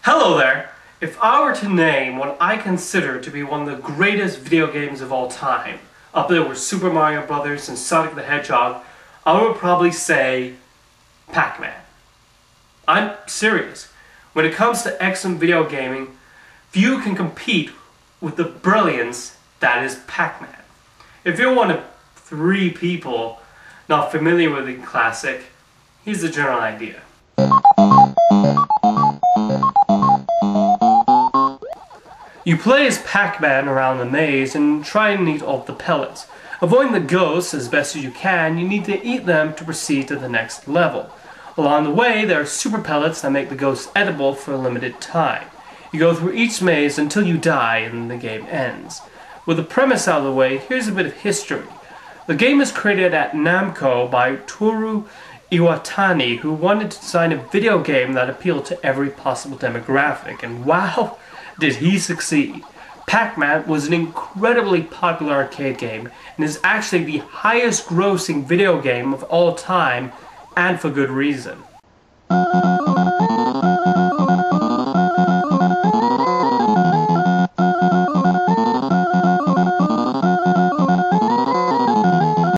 Hello there! If I were to name what I consider to be one of the greatest video games of all time, up there with Super Mario Brothers and Sonic the Hedgehog, I would probably say Pac-Man. I'm serious. When it comes to excellent video gaming, few can compete with the brilliance that is Pac-Man. If you're one of 3 people not familiar with the classic, here's the general idea. You play as Pac-Man around the maze and try and eat all the pellets. Avoiding the ghosts as best as you can, you need to eat them to proceed to the next level. Along the way, there are super pellets that make the ghosts edible for a limited time. You go through each maze until you die and the game ends. With the premise out of the way, here's a bit of history. The game is created at Namco by Toru Iwatani, who wanted to design a video game that appealed to every possible demographic, and wow, did he succeed. Pac-Man was an incredibly popular arcade game and is actually the highest grossing video game of all time, and for good reason.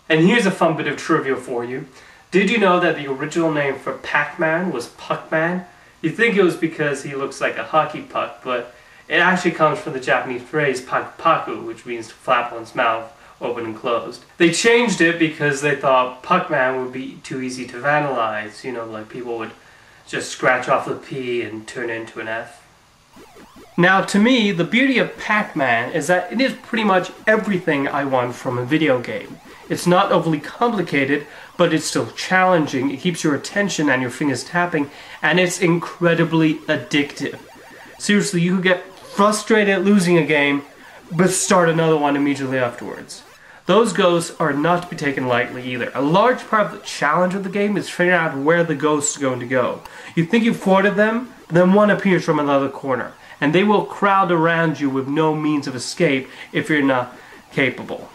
And here's a fun bit of trivia for you. Did you know that the original name for Pac-Man was Puck-Man? You'd think it was because he looks like a hockey puck, but it actually comes from the Japanese phrase paku, which means to flap one's mouth open and closed. They changed it because they thought Puck-Man would be too easy to vandalize. You know, like people would just scratch off the P and turn it into an F. Now, to me, the beauty of Pac-Man is that it is pretty much everything I want from a video game. It's not overly complicated, but it's still challenging. It keeps your attention and your fingers tapping, and it's incredibly addictive. Seriously, you could get frustrated at losing a game, but start another one immediately afterwards. Those ghosts are not to be taken lightly either. A large part of the challenge of the game is figuring out where the ghosts are going to go. You think you've thwarted them, then one appears from another corner, and they will crowd around you with no means of escape if you're not capable.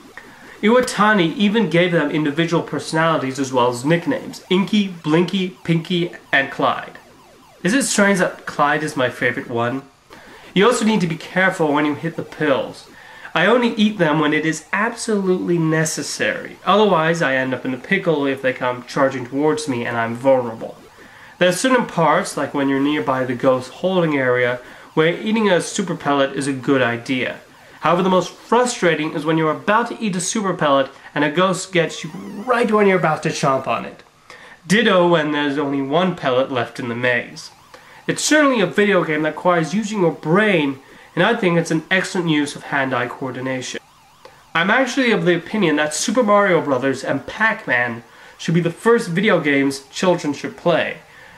Iwatani even gave them individual personalities as well as nicknames: Inky, Blinky, Pinky, and Clyde. Is it strange that Clyde is my favorite one? You also need to be careful when you hit the pills. I only eat them when it is absolutely necessary. Otherwise, I end up in a pickle if they come charging towards me and I'm vulnerable. There are certain parts, like when you're nearby the ghost holding area, where eating a super pellet is a good idea. However, the most frustrating is when you're about to eat a super pellet and a ghost gets you right when you're about to chomp on it. Ditto when there's only one pellet left in the maze. It's certainly a video game that requires using your brain, and I think it's an excellent use of hand-eye coordination. I'm actually of the opinion that Super Mario Brothers and Pac-Man should be the first video games children should play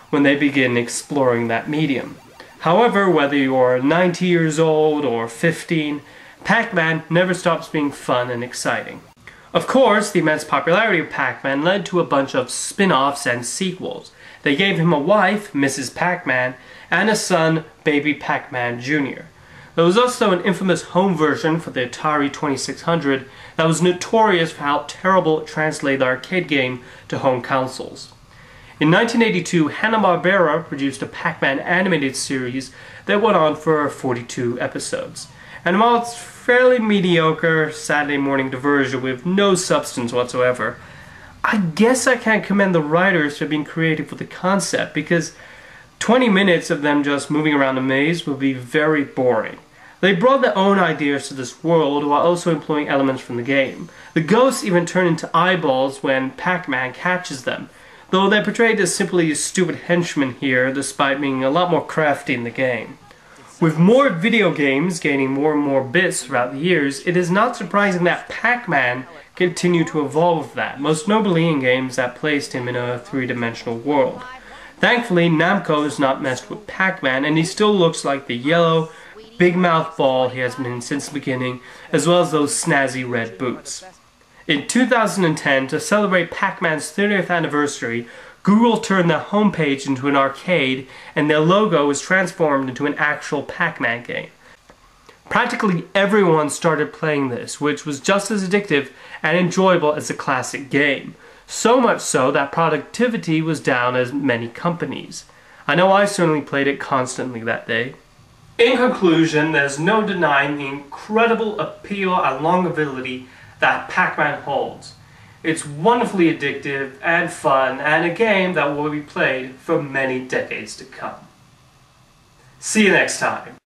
when they begin exploring that medium. However, whether you're 90 years old or 15, Pac-Man never stops being fun and exciting. Of course, the immense popularity of Pac-Man led to a bunch of spin-offs and sequels. They gave him a wife, Mrs. Pac-Man, and a son, Baby Pac-Man Jr. There was also an infamous home version for the Atari 2600 that was notorious for how terrible it translated the arcade game to home consoles. In 1982, Hanna-Barbera produced a Pac-Man animated series that went on for 42 episodes. And while it's fairly mediocre Saturday morning diversion with no substance whatsoever, I guess I can't commend the writers for being creative with the concept, because 20 minutes of them just moving around a maze would be very boring. They brought their own ideas to this world while also employing elements from the game. The ghosts even turn into eyeballs when Pac-Man catches them, though they're portrayed as simply stupid henchmen here, despite being a lot more crafty in the game. With more video games gaining more and more bits throughout the years, it is not surprising that Pac-Man continued to evolve with that, most notably in games that placed him in a three-dimensional world. Thankfully, Namco has not messed with Pac-Man, and he still looks like the yellow, big-mouth ball he has been since the beginning, as well as those snazzy red boots. In 2010, to celebrate Pac-Man's 30th anniversary, Google turned their homepage into an arcade, and their logo was transformed into an actual Pac-Man game. Practically everyone started playing this, which was just as addictive and enjoyable as the classic game. So much so that productivity was down as many companies. I know I certainly played it constantly that day. In conclusion, there's no denying the incredible appeal and longevity that Pac-Man holds. It's wonderfully addictive and fun, and a game that will be played for many decades to come. See you next time.